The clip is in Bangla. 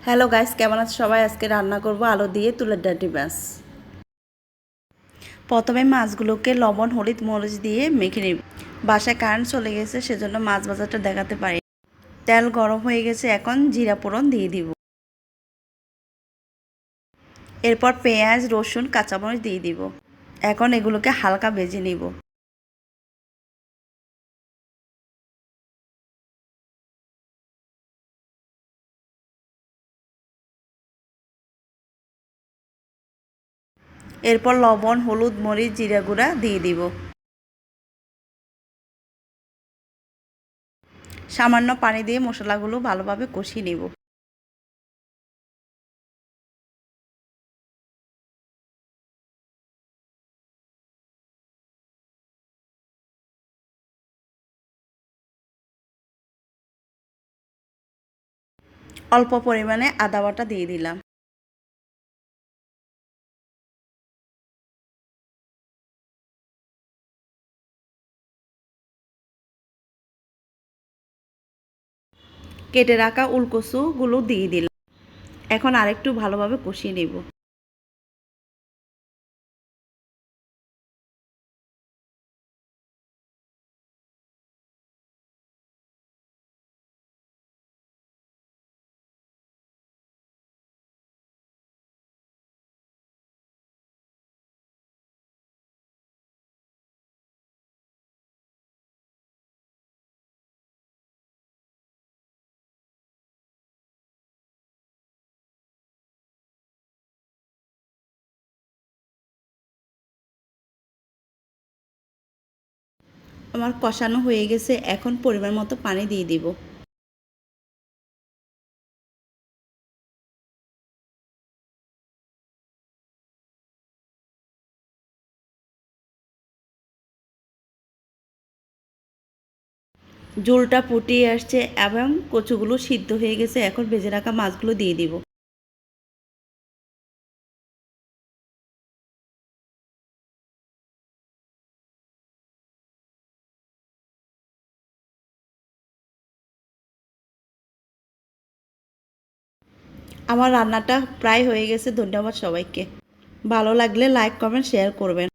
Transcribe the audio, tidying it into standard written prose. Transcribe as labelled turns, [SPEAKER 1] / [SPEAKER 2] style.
[SPEAKER 1] হ্যালো গাইস, কেমন আছে সবাই? আজকে রান্না করব আলু দিয়ে তুলের ডাঁটি মাছ। প্রথমে মাছগুলোকে লবণ হলুদ মরিচ দিয়ে মেখে নিব। বাসায় কারেন্ট চলে গেছে, সেজন্য মাছ ভাজাটা দেখাতে পারি। তেল গরম হয়ে গেছে, এখন জিরা ফোড়ন দিয়ে দিব। এরপর পেঁয়াজ রসুন কাঁচামরিচ দিয়ে দিব। এখন এগুলোকে হালকা ভেজে নিব। এরপর লবণ হলুদ মরিচ জিরা গুঁড়া দিয়ে দিব। সামান্য পানি দিয়ে মশলাগুলো ভালোভাবে কষিয়ে নেব। অল্প পরিমাণে আদা বাটা দিয়ে দিলাম। কেটে রাখা উলকচুগুলো দিয়ে দিলাম। এখন আরেকটু ভালোভাবে কষিয়ে নেব। আমার কষানো হয়ে গেছে, এখন পরিমাণ মতো পানি দিয়ে দিব। ঝোলটা ফুটিয়ে আসছে এবং কচুগুলো সিদ্ধ হয়ে গেছে, এখন ভেজে রাখা মাছগুলো দিয়ে দিব। আমার রান্নাটা প্রায় হয়ে গেছে। ধন্যবাদ সবাইকে। ভালো লাগলে লাইক কমেন্ট শেয়ার করবেন।